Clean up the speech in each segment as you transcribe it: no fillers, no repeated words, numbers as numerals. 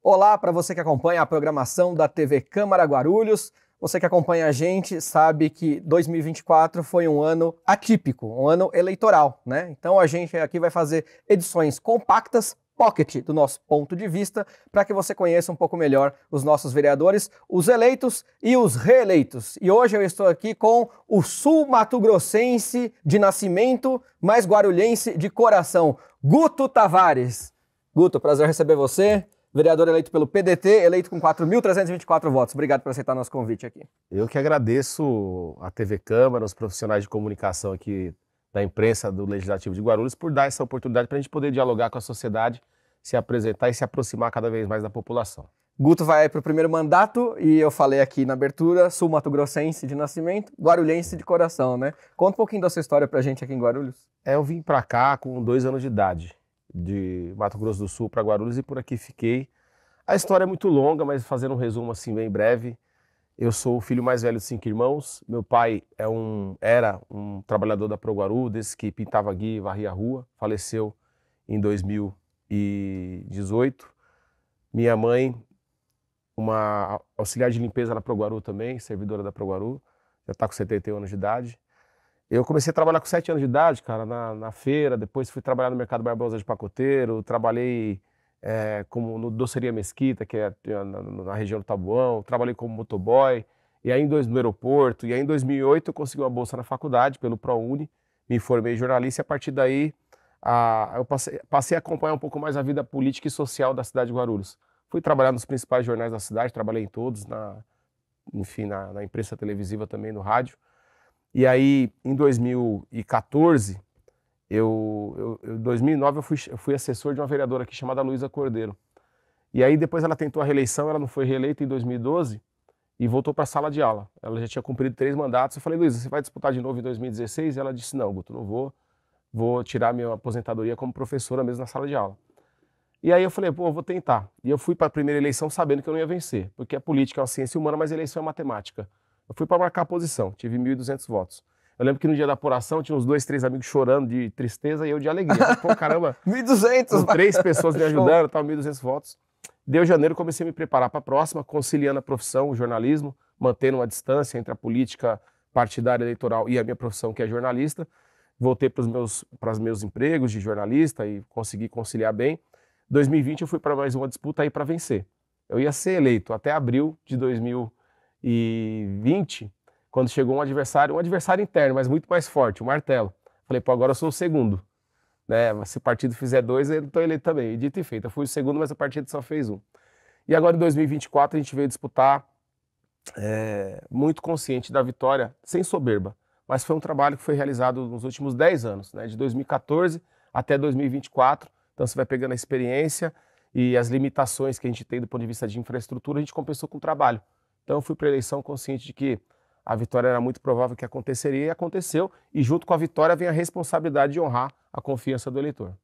Olá para você que acompanha a programação da TV Câmara Guarulhos. Você que acompanha a gente sabe que 2024 foi um ano atípico, um ano eleitoral, né? Então a gente aqui vai fazer edições compactas, pocket, do nosso ponto de vista, para que você conheça um pouco melhor os nossos vereadores, os eleitos e os reeleitos. E hoje eu estou aqui com o sul-mato-grossense de nascimento, mas guarulhense de coração, Guto Tavares. Guto, prazer receber você. Vereador eleito pelo PDT, eleito com 4.324 votos. Obrigado por aceitar nosso convite aqui. Eu que agradeço a TV Câmara, os profissionais de comunicação aqui da imprensa do Legislativo de Guarulhos por dar essa oportunidade para a gente poder dialogar com a sociedade, se apresentar e se aproximar cada vez mais da população. Guto vai para o primeiro mandato e eu falei aqui na abertura, sul-mato-grossense de nascimento, guarulhense de coração, né? Conta um pouquinho da sua história para a gente aqui em Guarulhos. Eu vim para cá com 2 anos de idade, de Mato Grosso do Sul para Guarulhos, e por aqui fiquei. A história é muito longa, mas fazendo um resumo assim bem breve, eu sou o filho mais velho de 5 irmãos. Meu pai era um trabalhador da Proguaru, desse que pintava guia e varria a rua, faleceu em 2018. Minha mãe, uma auxiliar de limpeza na Proguaru também, servidora da Proguaru, já está com 71 anos de idade. Eu comecei a trabalhar com 7 anos de idade, cara, na feira, depois fui trabalhar no Mercado Barbosa de pacoteiro, trabalhei como no Doceria Mesquita, que é na região do Taboão, trabalhei como motoboy, e aí no aeroporto, e aí em 2008 eu consegui uma bolsa na faculdade, pelo ProUni, me formei em jornalista, e a partir daí eu passei a acompanhar um pouco mais a vida política e social da cidade de Guarulhos. Fui trabalhar nos principais jornais da cidade, trabalhei em todos, enfim, na imprensa televisiva também, no rádio. E aí, em 2014, em 2009 eu fui assessor de uma vereadora aqui chamada Luísa Cordeiro. E aí depois ela tentou a reeleição, ela não foi reeleita em 2012 e voltou para a sala de aula. Ela já tinha cumprido 3 mandatos. Eu falei, Luísa, você vai disputar de novo em 2016? E ela disse, não, Guto, não vou tirar minha aposentadoria como professora mesmo na sala de aula. E aí eu falei, pô, eu vou tentar. E eu fui para a primeira eleição sabendo que eu não ia vencer, porque a política é uma ciência humana, mas a eleição é matemática. Eu fui para marcar a posição, tive 1.200 votos. Eu lembro que no dia da apuração tinha uns 2, 3 amigos chorando de tristeza e eu de alegria. Pô, caramba, 1.200! 3 pessoas me ajudando, tal, 1.200 votos. Deu janeiro, comecei a me preparar para a próxima, conciliando a profissão, o jornalismo, mantendo uma distância entre a política partidária eleitoral e a minha profissão, que é jornalista. Voltei para os meus empregos de jornalista e consegui conciliar bem. 2020 eu fui para mais uma disputa aí para vencer. Eu ia ser eleito até abril de 2020, quando chegou um adversário interno, mas muito mais forte, o Martelo. Falei, pô, agora eu sou o segundo. Né? Se o partido fizer 2, eu estou eleito também. E dito e feito, eu fui o segundo, mas o partido só fez 1. E agora em 2024 a gente veio disputar muito consciente da vitória, sem soberba. Mas foi um trabalho que foi realizado nos últimos 10 anos, né? De 2014 até 2024. Então você vai pegando a experiência e as limitações que a gente tem do ponto de vista de infraestrutura, a gente compensou com o trabalho. Então eu fui para a eleição consciente de que a vitória era muito provável que aconteceria e aconteceu, e junto com a vitória vem a responsabilidade de honrar a confiança do eleitor.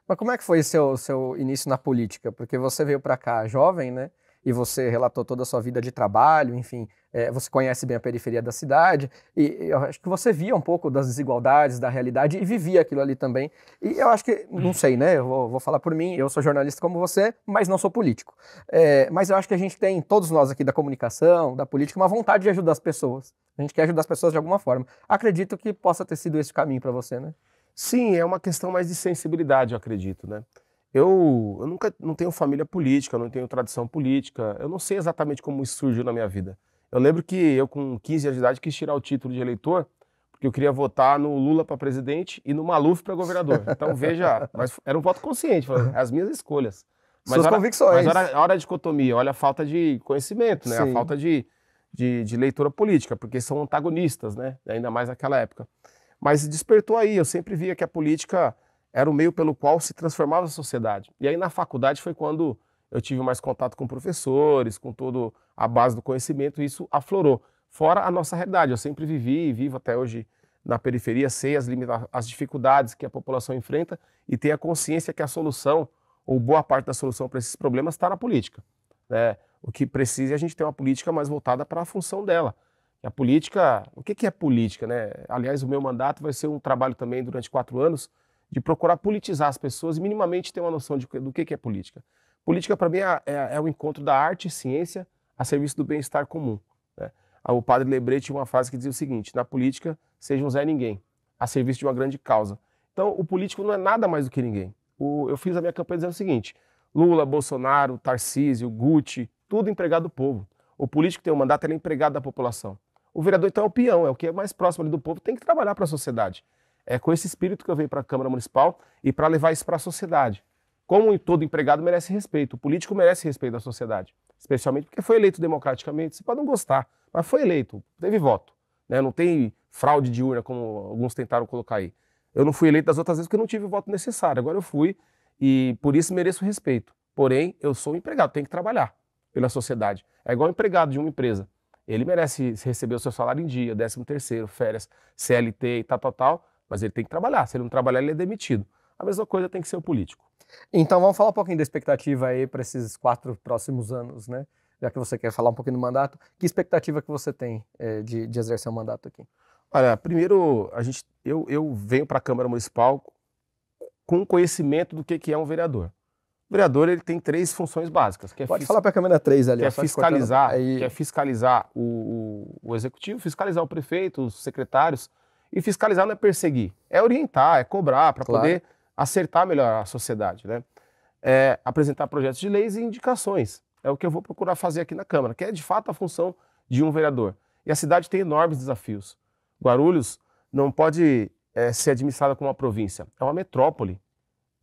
Mas como é que foi o seu início na política? Porque você veio para cá jovem, né? E você relatou toda a sua vida de trabalho, enfim, você conhece bem a periferia da cidade, e eu acho que você via um pouco das desigualdades, da realidade, e vivia aquilo ali também. E eu acho que, não sei, né, eu vou falar por mim, eu sou jornalista como você, mas não sou político. Mas eu acho que a gente tem, todos nós aqui da comunicação, da política, uma vontade de ajudar as pessoas. A gente quer ajudar as pessoas de alguma forma. Acredito que possa ter sido esse o caminho para você, né? Sim, é uma questão mais de sensibilidade, eu acredito, né? Eu não tenho família política, eu não tenho tradição política, eu não sei exatamente como isso surgiu na minha vida. Eu lembro que eu, com 15 anos de idade, quis tirar o título de eleitor, porque eu queria votar no Lula para presidente e no Maluf para governador. Então, veja, mas era um voto consciente, as minhas escolhas. Suas convicções. Mas olha a dicotomia, olha a falta de conhecimento, né? Sim. A falta de leitura política, porque são antagonistas, né? Ainda mais naquela época. Mas despertou aí, eu sempre via que a política era o meio pelo qual se transformava a sociedade. E aí na faculdade foi quando eu tive mais contato com professores, com toda a base do conhecimento, e isso aflorou. Fora a nossa realidade, eu sempre vivi e vivo até hoje na periferia, sei as dificuldades que a população enfrenta e tenho a consciência que a solução, ou boa parte da solução para esses problemas está na política. Né? O que precisa é a gente ter uma política mais voltada para a função dela. E a política, o que é política? Né? Aliás, o meu mandato vai ser um trabalho também durante 4 anos, de procurar politizar as pessoas e minimamente ter uma noção do que é política. Política, para mim, é o encontro da arte e ciência a serviço do bem-estar comum, né? O padre Lebré tinha uma frase que dizia o seguinte: na política, seja um Zé Ninguém, a serviço de uma grande causa. Então, o político não é nada mais do que ninguém. Eu fiz a minha campanha dizendo o seguinte: Lula, Bolsonaro, Tarcísio, Guti, tudo empregado do povo. O político tem um mandato, ele é empregado da população. O vereador, então, é o peão, é o que é mais próximo ali do povo, tem que trabalhar para a sociedade. É com esse espírito que eu venho para a Câmara Municipal e para levar isso para a sociedade. Como todo empregado merece respeito, o político merece respeito da sociedade, especialmente porque foi eleito democraticamente. Você pode não gostar, mas foi eleito, teve voto, né? Não tem fraude de urna, como alguns tentaram colocar aí. Eu não fui eleito das outras vezes porque eu não tive o voto necessário, agora eu fui e por isso mereço respeito. Porém, eu sou um empregado, tenho que trabalhar pela sociedade. É igual um empregado de uma empresa. Ele merece receber o seu salário em dia, 13º, férias, CLT e tal, mas ele tem que trabalhar. Se ele não trabalhar, ele é demitido. A mesma coisa tem que ser o político. Então vamos falar um pouquinho da expectativa aí para esses 4 próximos anos, né? Já que você quer falar um pouquinho do mandato, que expectativa que você tem de exercer o mandato aqui? Olha, primeiro, eu venho para a Câmara Municipal com conhecimento do que é um vereador. O vereador, ele tem 3 funções básicas. Pode falar para a câmera 3 ali. Que é fiscalizar o executivo, fiscalizar o prefeito, os secretários. E fiscalizar não é perseguir, é orientar, é cobrar, para poder acertar melhor a sociedade, né? É apresentar projetos de leis e indicações. É o que eu vou procurar fazer aqui na Câmara, que é de fato a função de um vereador. E a cidade tem enormes desafios. Guarulhos não pode ser administrada como uma província, é uma metrópole.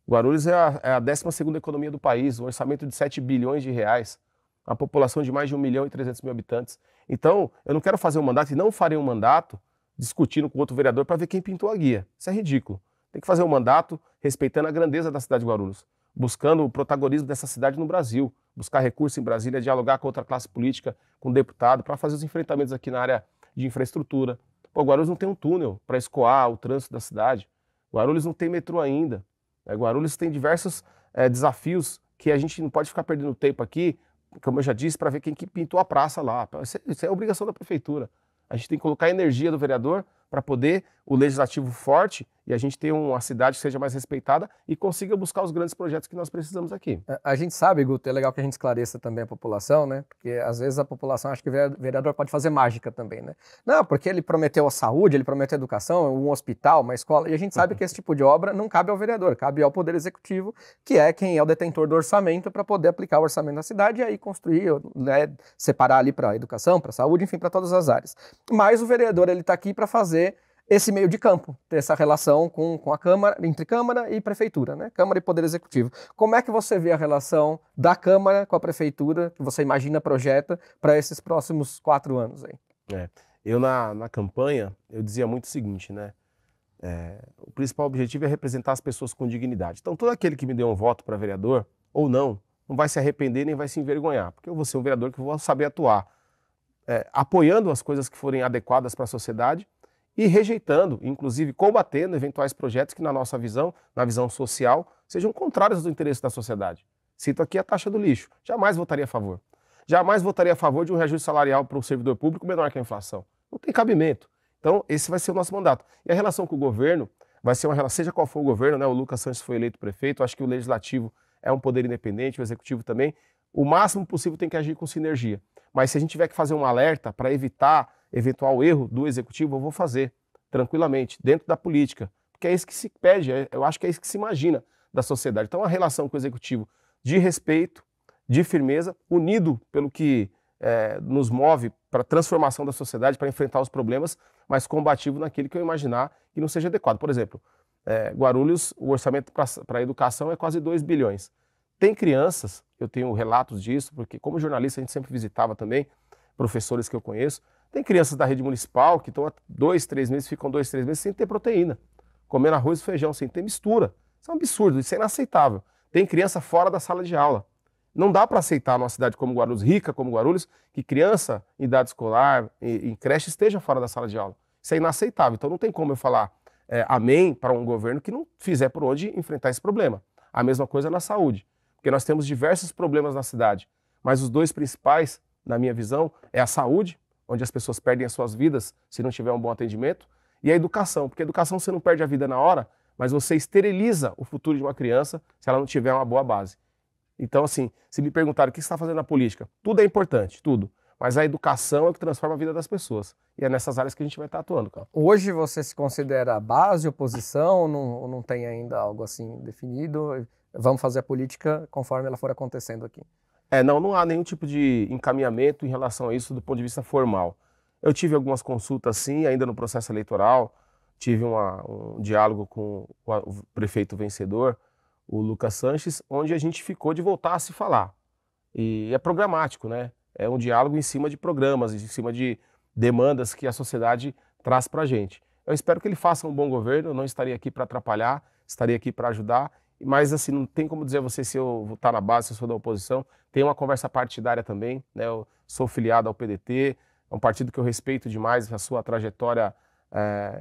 Guarulhos é a 12ª economia do país, um orçamento de 7 bilhões de reais, a população de mais de 1.300.000 habitantes. Então, eu não quero fazer um mandato e não farei um mandato discutindo com outro vereador para ver quem pintou a guia. Isso é ridículo. Tem que fazer um mandato respeitando a grandeza da cidade de Guarulhos, buscando o protagonismo dessa cidade no Brasil, buscar recursos em Brasília, dialogar com outra classe política, com deputado, para fazer os enfrentamentos aqui na área de infraestrutura. Pô, Guarulhos não tem um túnel para escoar o trânsito da cidade. Guarulhos não tem metrô ainda. Guarulhos tem diversos desafios que a gente não pode ficar perdendo tempo aqui, como eu já disse, para ver quem que pintou a praça lá. Isso é obrigação da prefeitura. A gente tem que colocar a energia do vereador para poder o legislativo forte e a gente ter uma cidade que seja mais respeitada e consiga buscar os grandes projetos que nós precisamos aqui. A gente sabe, Guto, é legal que a gente esclareça também a população, né? Porque às vezes a população acha que o vereador pode fazer mágica também, né? Não, porque ele prometeu a saúde, ele prometeu a educação, um hospital, uma escola, e a gente sabe que esse tipo de obra não cabe ao vereador, cabe ao Poder Executivo, que é quem é o detentor do orçamento para poder aplicar o orçamento na cidade e aí construir, né, separar ali para educação, para saúde, enfim, para todas as áreas. Mas o vereador, ele está aqui para fazer esse meio de campo, ter essa relação com a Câmara, entre Câmara e Prefeitura, né? Câmara e Poder Executivo. Como é que você vê a relação da Câmara com a Prefeitura, que você imagina, projeta, para esses próximos 4 anos aí? Eu na campanha, eu dizia muito o seguinte, né? O principal objetivo é representar as pessoas com dignidade. Então, todo aquele que me deu um voto para vereador, ou não vai se arrepender nem vai se envergonhar, porque eu vou ser um vereador que vou saber atuar, apoiando as coisas que forem adequadas para a sociedade, e rejeitando, inclusive combatendo eventuais projetos que na nossa visão, na visão social, sejam contrários aos interesses da sociedade. Cito aqui a taxa do lixo. Jamais votaria a favor. Jamais votaria a favor de um reajuste salarial para o servidor público menor que a inflação. Não tem cabimento. Então, esse vai ser o nosso mandato. E a relação com o governo vai ser uma relação, seja qual for o governo, né? O Lucas Santos foi eleito prefeito, acho que o legislativo é um poder independente, o executivo também. O máximo possível tem que agir com sinergia. Mas se a gente tiver que fazer um alerta para evitar eventual erro do executivo, eu vou fazer tranquilamente, dentro da política, porque é isso que se pede, eu acho que é isso que se imagina da sociedade. Então, a relação com o executivo de respeito, de firmeza, unido pelo que nos move para a transformação da sociedade, para enfrentar os problemas, mas combativo naquilo que eu imaginar que não seja adequado. Por exemplo, Guarulhos, o orçamento para a educação é quase 2 bilhões. Tem crianças, eu tenho relatos disso, porque como jornalista a gente sempre visitava também, professores que eu conheço, tem crianças da rede municipal que estão há 2, 3 meses, ficam 2, 3 meses sem ter proteína, comendo arroz e feijão, sem ter mistura. Isso é um absurdo, isso é inaceitável. Tem criança fora da sala de aula. Não dá para aceitar numa cidade como Guarulhos, rica como Guarulhos, que criança em idade escolar, em creche, esteja fora da sala de aula. Isso é inaceitável. Então não tem como eu falar amém para um governo que não fizer por onde enfrentar esse problema. A mesma coisa na saúde, porque nós temos diversos problemas na cidade, mas os 2 principais, na minha visão, é a saúde, onde as pessoas perdem as suas vidas se não tiver um bom atendimento, e a educação, porque a educação você não perde a vida na hora, mas você esteriliza o futuro de uma criança se ela não tiver uma boa base. Então, assim, se me perguntarem o que você está fazendo na política, tudo é importante, tudo. Mas a educação é o que transforma a vida das pessoas. E é nessas áreas que a gente vai estar atuando, cara. Hoje você se considera base, oposição, ou não tem ainda algo assim definido? Vamos fazer a política conforme ela for acontecendo aqui. Não há nenhum tipo de encaminhamento em relação a isso do ponto de vista formal. Eu tive algumas consultas, sim, ainda no processo eleitoral, tive um diálogo com o prefeito vencedor, o Lucas Sanches, onde a gente ficou de voltar a se falar. E é programático, né? É um diálogo em cima de programas, em cima de demandas que a sociedade traz para a gente. Eu espero que ele faça um bom governo, eu não estaria aqui para atrapalhar, estaria aqui para ajudar, mas assim, não tem como dizer a você se eu vou estar na base, se eu sou da oposição. Tem uma conversa partidária também, né? Eu sou filiado ao PDT, é um partido que eu respeito demais a sua trajetória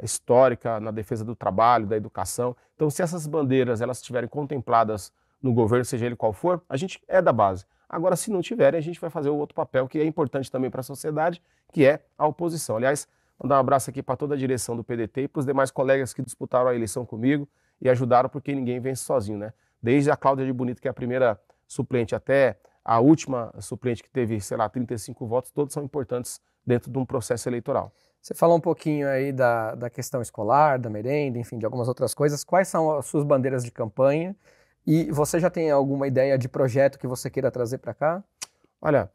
histórica na defesa do trabalho, da educação. Então, se essas bandeiras elas estiverem contempladas no governo, seja ele qual for, a gente é da base. Agora, se não tiverem, a gente vai fazer o outro papel que é importante também para a sociedade, que é a oposição. Aliás, mandar um abraço aqui para toda a direção do PDT e para os demais colegas que disputaram a eleição comigo e ajudaram, porque ninguém vence sozinho, né? Desde a Cláudia de Bonito, que é a primeira suplente, até a última suplente que teve, sei lá, 35 votos, todos são importantes dentro de um processo eleitoral. Você falou um pouquinho aí da questão escolar, da merenda, enfim, de algumas outras coisas. Quais são as suas bandeiras de campanha? E você já tem alguma ideia de projeto que você queira trazer para cá? Olha,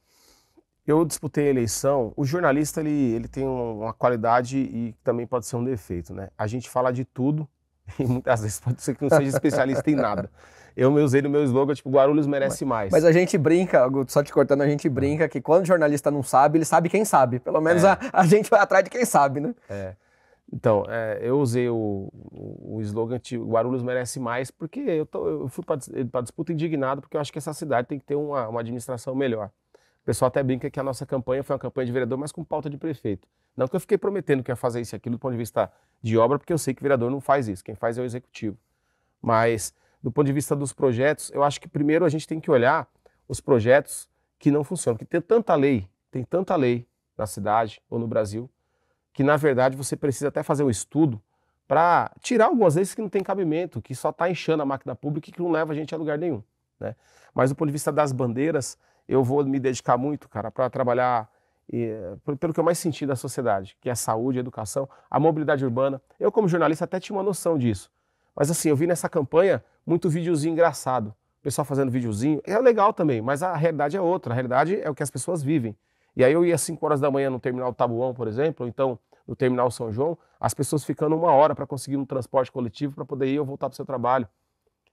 eu disputei a eleição. O jornalista ele tem uma qualidade e também pode ser um defeito, né? A gente fala de tudo e muitas vezes pode ser que não seja especialista em nada. Eu me usei no meu slogan, tipo, Guarulhos merece mais. Mas a gente brinca, só te cortando, a gente brinca que quando o jornalista não sabe, ele sabe quem sabe. Pelo menos a gente vai atrás de quem sabe, né? Então, eu usei o slogan tipo, Guarulhos merece mais, porque eu fui para a disputa indignado, porque eu acho que essa cidade tem que ter uma administração melhor. O pessoal até brinca que a nossa campanha foi uma campanha de vereador, mas com pauta de prefeito. Não que eu fiquei prometendo que ia fazer isso e aquilo do ponto de vista de obra, porque eu sei que vereador não faz isso, quem faz é o executivo. Mas, do ponto de vista dos projetos, eu acho que primeiro a gente tem que olhar os projetos que não funcionam, porque tem tanta lei na cidade ou no Brasil, que na verdade você precisa até fazer um estudo para tirar algumas leis que não tem cabimento, que só está inchando a máquina pública e que não leva a gente a lugar nenhum, né? Mas do ponto de vista das bandeiras, eu vou me dedicar muito, cara, para trabalhar pelo que eu mais senti da sociedade, que é a saúde, a educação, a mobilidade urbana. Eu, como jornalista, até tinha uma noção disso. Mas assim, eu vi nessa campanha muito videozinho engraçado. O pessoal fazendo videozinho, é legal também, mas a realidade é outra. A realidade é o que as pessoas vivem. E aí eu ia às 5 horas da manhã no terminal Taboão, por exemplo, ou então no terminal São João, as pessoas ficando 1 hora para conseguir um transporte coletivo para poder ir ou voltar para o seu trabalho.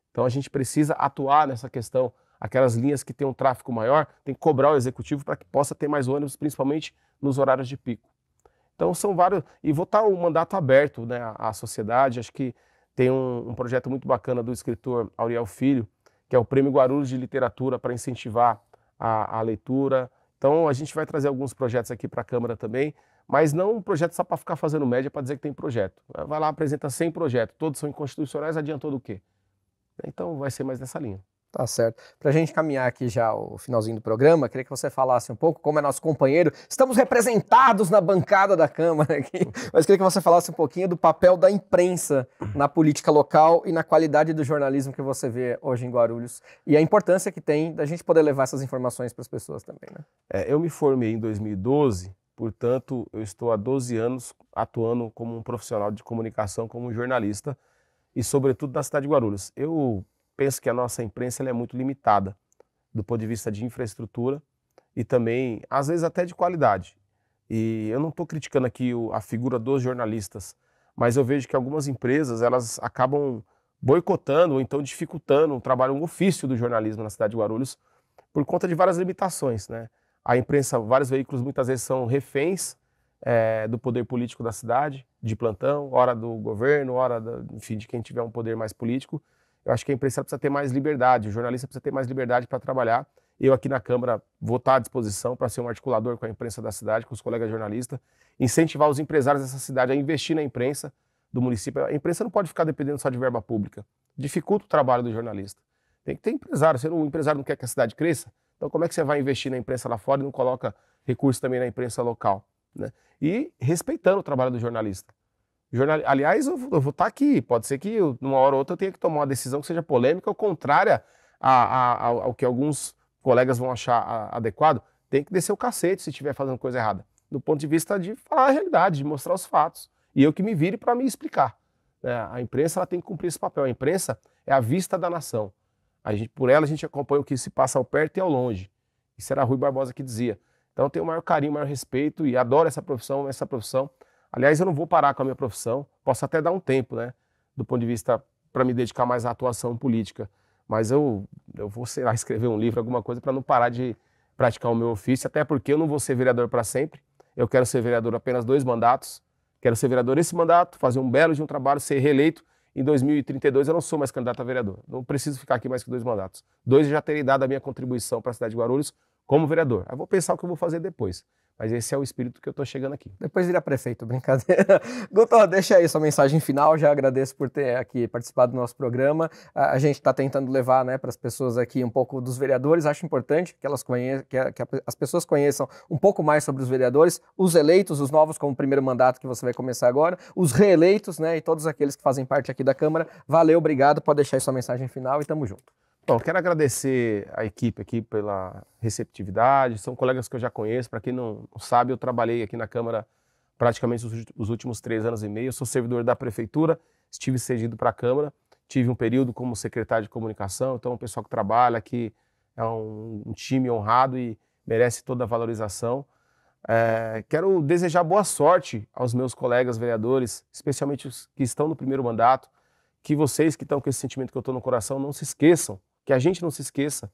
Então a gente precisa atuar nessa questão. Aquelas linhas que têm um tráfego maior, tem que cobrar o executivo para que possa ter mais ônibus, principalmente nos horários de pico. Então são vários, e vou estar o mandato aberto, né, à sociedade. Acho que tem um projeto muito bacana do escritor Auriel Filho, que é o Prêmio Guarulhos de Literatura, para incentivar a leitura. Então a gente vai trazer alguns projetos aqui para a Câmara também, mas não um projeto só para ficar fazendo média para dizer que tem projeto. Vai lá, apresenta 100 projetos, todos são inconstitucionais, adiantou do quê? Então vai ser mais nessa linha. Tá certo. Para a gente caminhar aqui já o finalzinho do programa, queria que você falasse um pouco, como é nosso companheiro, estamos representados na bancada da Câmara aqui, mas queria que você falasse um pouquinho do papel da imprensa na política local e na qualidade do jornalismo que você vê hoje em Guarulhos e a importância que tem da gente poder levar essas informações para as pessoas também, né? Eu me formei em 2012, portanto, eu estou há 12 anos atuando como um profissional de comunicação, como um jornalista, e sobretudo na cidade de Guarulhos. Eu penso que a nossa imprensa ela é muito limitada do ponto de vista de infraestrutura e também, às vezes, até de qualidade. E eu não estou criticando aqui a figura dos jornalistas, mas eu vejo que algumas empresas elas acabam boicotando ou então dificultando o trabalho, um ofício do jornalismo na cidade de Guarulhos por conta de várias limitações, né? A imprensa, vários veículos muitas vezes são reféns do poder político da cidade, de plantão, hora do governo, enfim, de quem tiver um poder mais político. Eu acho que a imprensa precisa ter mais liberdade, o jornalista precisa ter mais liberdade para trabalhar. Eu aqui na Câmara vou estar à disposição para ser um articulador com a imprensa da cidade, com os colegas jornalistas, incentivar os empresários dessa cidade a investir na imprensa do município. A imprensa não pode ficar dependendo só de verba pública, dificulta o trabalho do jornalista. Tem que ter empresário, se o empresário não quer que a cidade cresça, então como é que você vai investir na imprensa lá fora e não coloca recursos também na imprensa local, né? E respeitando o trabalho do jornalista. Aliás, eu vou estar aqui, pode ser que numa hora ou outra eu tenha que tomar uma decisão que seja polêmica ou contrária ao que alguns colegas vão achar adequado, tem que descer o cacete se estiver fazendo coisa errada. Do ponto de vista de falar a realidade, de mostrar os fatos. E eu que me vire para me explicar. A imprensa ela tem que cumprir esse papel. A imprensa é a vista da nação. Por ela a gente acompanha o que se passa ao perto e ao longe. Isso era Rui Barbosa que dizia. Então eu tenho o maior carinho, o maior respeito e adoro essa profissão. Aliás, eu não vou parar com a minha profissão. Posso até dar um tempo, né? Do ponto de vista para me dedicar mais à atuação política. Mas eu vou, sei lá, escrever um livro, alguma coisa, para não parar de praticar o meu ofício. Até porque eu não vou ser vereador para sempre. Eu quero ser vereador apenas 2 mandatos. Quero ser vereador esse mandato, fazer um belo de um trabalho, ser reeleito. Em 2032 eu não sou mais candidato a vereador. Não preciso ficar aqui mais que 2 mandatos. 2 eu já terei dado a minha contribuição para a cidade de Guarulhos como vereador. Eu vou pensar o que eu vou fazer depois. Mas esse é o espírito que eu estou chegando aqui. Depois vira prefeito, brincadeira. Guto, deixa aí sua mensagem final. Já agradeço por ter aqui participado do nosso programa. A gente está tentando levar, né, para as pessoas aqui um pouco dos vereadores. Acho importante que elas conheçam, que as pessoas conheçam um pouco mais sobre os vereadores, os eleitos, os novos, como o primeiro mandato que você vai começar agora, os reeleitos, né, e todos aqueles que fazem parte aqui da Câmara. Valeu, obrigado. Pode deixar aí sua mensagem final e tamo junto. Bom, quero agradecer a equipe aqui pela receptividade, são colegas que eu já conheço. Para quem não sabe, eu trabalhei aqui na Câmara praticamente os últimos 3 anos e meio. Eu sou servidor da Prefeitura, estive cedido para a Câmara, tive um período como secretário de comunicação, então o pessoal que trabalha aqui é um time honrado e merece toda a valorização. Quero desejar boa sorte aos meus colegas vereadores, especialmente os que estão no primeiro mandato, que vocês que estão com esse sentimento que eu estou no coração não se esqueçam, que a gente não se esqueça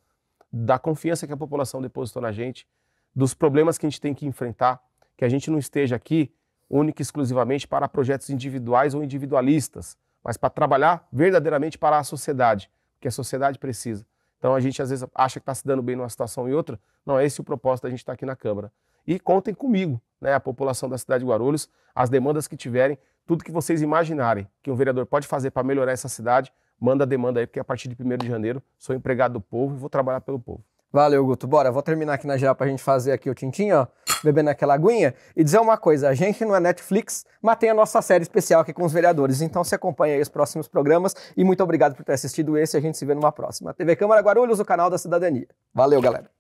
da confiança que a população depositou na gente, dos problemas que a gente tem que enfrentar, que a gente não esteja aqui única e exclusivamente para projetos individuais ou individualistas, mas para trabalhar verdadeiramente para a sociedade, que a sociedade precisa. Então a gente às vezes acha que está se dando bem numa situação e outra, não é esse o propósito da gente estar aqui na Câmara. E contem comigo, né, a população da cidade de Guarulhos, as demandas que tiverem, tudo que vocês imaginarem que um vereador pode fazer para melhorar essa cidade, manda a demanda aí, porque a partir de 1º de janeiro sou empregado do povo e vou trabalhar pelo povo. Valeu, Guto. Bora, vou terminar aqui na geral pra gente fazer aqui o tintim, ó, bebendo aquela aguinha e dizer uma coisa, a gente não é Netflix, mas tem a nossa série especial aqui com os vereadores, então se acompanha aí os próximos programas e muito obrigado por ter assistido esse, a gente se vê numa próxima. TV Câmara Guarulhos, o canal da cidadania. Valeu, galera.